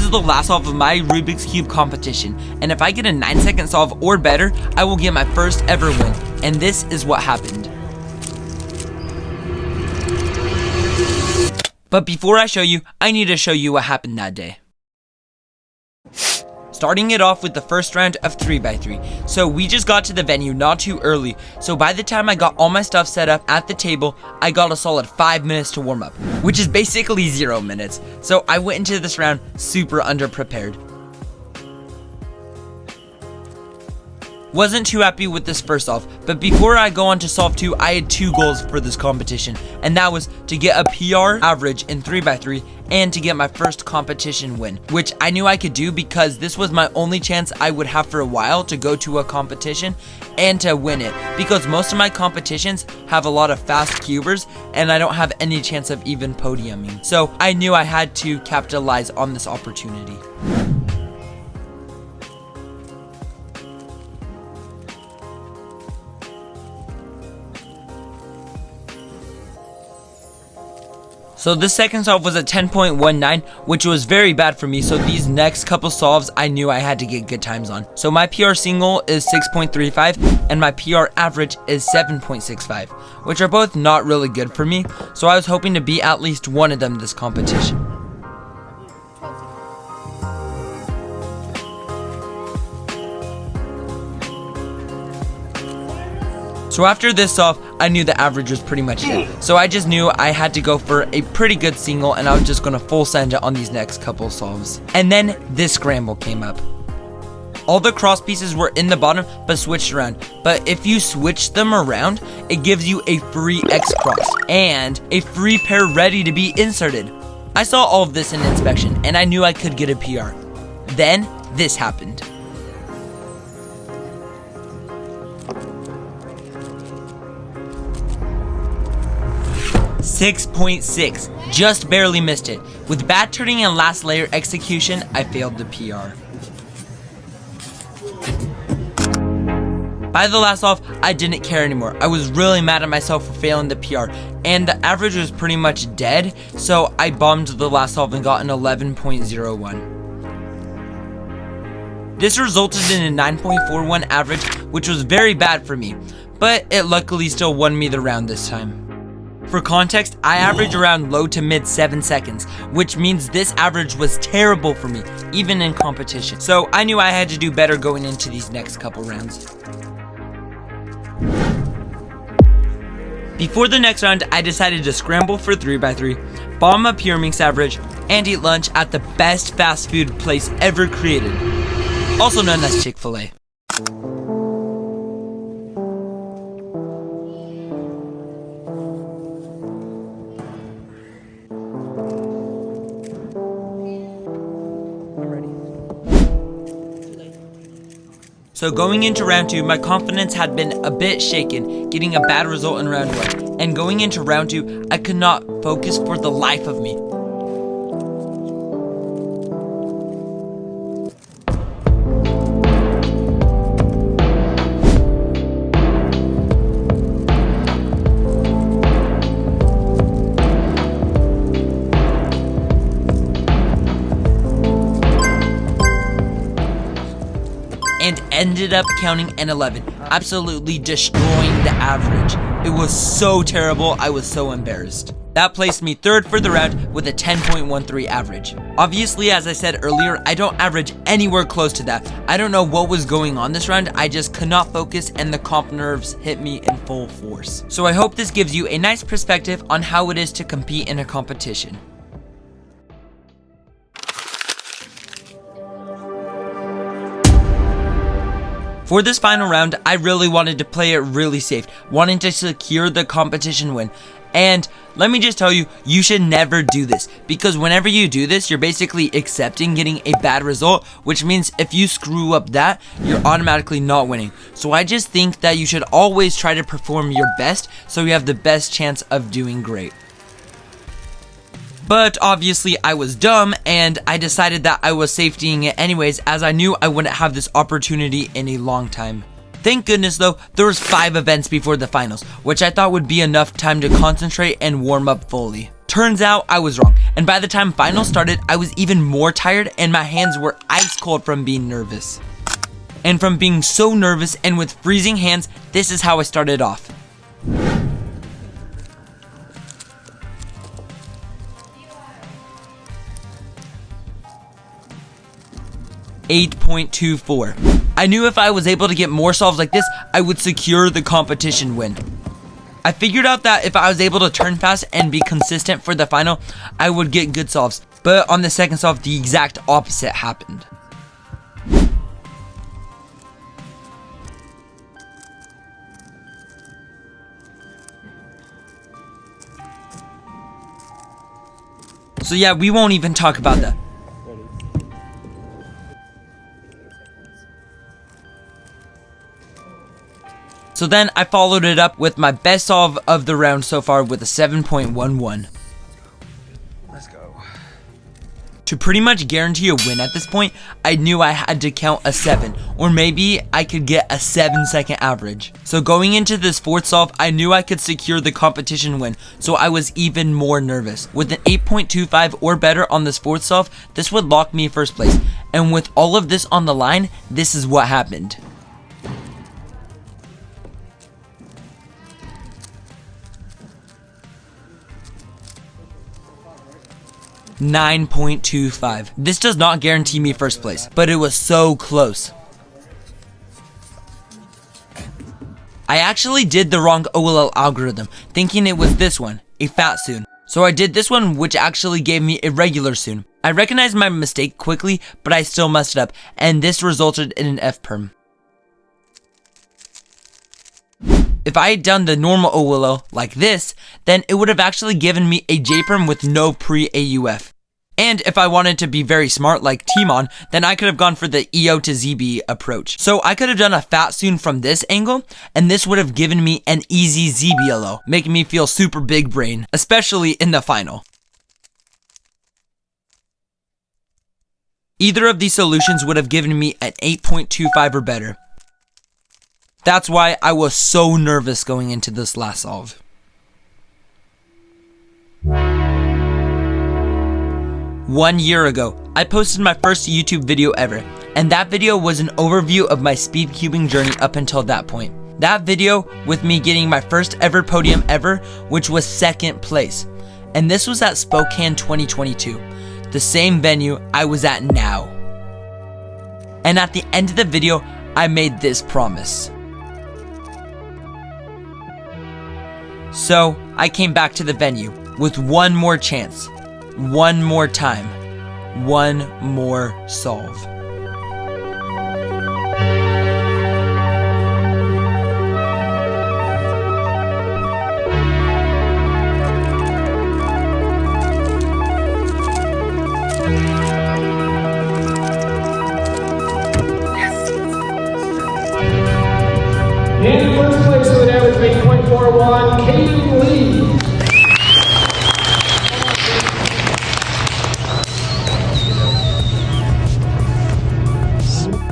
this is the last solve of my Rubik's Cube competition, and if I get a 9-second solve or better, I will get my first ever win, and this is what happened. But before I show you, I need to show you what happened that day. Starting it off with the first round of 3x3. So we just got to the venue not too early, so by the time I got all my stuff set up at the table, I got a solid 5 minutes to warm up, which is basically 0 minutes. So I went into this round super underprepared. Wasn't too happy with this first solve, but before I go on to solve 2, I had 2 goals for this competition, and that was to get a PR average in 3x3 and to get my first competition win, which I knew I could do because this was my only chance I would have for a while to go to a competition and to win it, because most of my competitions have a lot of fast cubers and I don't have any chance of even podiuming. So I knew I had to capitalize on this opportunity. So this second solve was a 10.19, which was very bad for me, so these next couple solves I knew I had to get good times on. So my PR single is 6.35 and my PR average is 7.65, which are both not really good for me, so I was hoping to beat at least one of them this competition. So after this solve, I knew the average was pretty much it. So I just knew I had to go for a pretty good single, and I was just gonna full send it on these next couple solves. And then this scramble came up. All the cross pieces were in the bottom but switched around. But if you switch them around, it gives you a free X cross and a free pair ready to be inserted. I saw all of this in inspection and I knew I could get a PR. Then this happened. 6.6, just barely missed it. With bad turning and last layer execution, I failed the PR. By the last solve, I didn't care anymore. I was really mad at myself for failing the PR, and the average was pretty much dead, so I bombed the last solve and got an 11.01. This resulted in a 9.41 average, which was very bad for me, but it luckily still won me the round this time. For context, I average around low to mid 7 seconds, which means this average was terrible for me, even in competition. So I knew I had to do better going into these next couple rounds. Before the next round, I decided to scramble for 3x3, bomb a PR mix average, and eat lunch at the best fast food place ever created, also known as Chick-fil-A. So going into round 2, my confidence had been a bit shaken, getting a bad result in round 1. And going into round 2, I could not focus for the life of me. And ended up counting an 11, absolutely destroying the average. It was so terrible, I was so embarrassed. That placed me 3rd for the round with a 10.13 average. Obviously, as I said earlier, I don't average anywhere close to that. I don't know what was going on this round, I just could not focus and the comp nerves hit me in full force. So I hope this gives you a nice perspective on how it is to compete in a competition. For this final round, I really wanted to play it really safe, wanting to secure the competition win. And let me just tell you, you should never do this, because whenever you do this, you're basically accepting getting a bad result, which means if you screw up that, you're automatically not winning. So I just think that you should always try to perform your best so you have the best chance of doing great. But obviously I was dumb and I decided that I was safetying it anyways, as I knew I wouldn't have this opportunity in a long time. Thank goodness though, there was 5 events before the finals, which I thought would be enough time to concentrate and warm up fully. Turns out I was wrong, and by the time finals started, I was even more tired and my hands were ice cold from being nervous. And from being so nervous and with freezing hands, this is how I started off. .24. I knew if I was able to get more solves like this, I would secure the competition win. I figured out that if I was able to turn fast and be consistent for the final, I would get good solves. But on the second solve, the exact opposite happened. So yeah, we won't even talk about that. So then I followed it up with my best solve of the round so far with a 7.11. Let's go. To pretty much guarantee a win at this point, I knew I had to count a 7, or maybe I could get a 7-second average. So going into this fourth solve, I knew I could secure the competition win, so I was even more nervous. With an 8.25 or better on this fourth solve, this would lock me first place. And with all of this on the line, this is what happened. .25. This does not guarantee me first place, but it was so close. I actually did the wrong OLL algorithm, thinking it was this one, a fat soon. So I did this one, which actually gave me a regular soon. I recognized my mistake quickly, but I still messed it up, and this resulted in an F-perm. If I had done the normal OLL like this, then it would have actually given me a J-perm with no pre-AUF. And if I wanted to be very smart like Timon, then I could have gone for the EO to ZB approach. So I could have done a fat soon from this angle, and this would have given me an easy ZBLO, making me feel super big brain, especially in the final. Either of these solutions would have given me an 8.25 or better. That's why I was so nervous going into this last solve. One year ago, I posted my first YouTube video ever, and that video was an overview of my speed cubing journey up until that point. That video with me getting my first ever podium ever, which was second place. And this was at Spokane 2022, the same venue I was at now. And at the end of the video, I made this promise. So I came back to the venue with one more chance, one more time, one more solve. In first place with an average of 8.41, Caden Lee.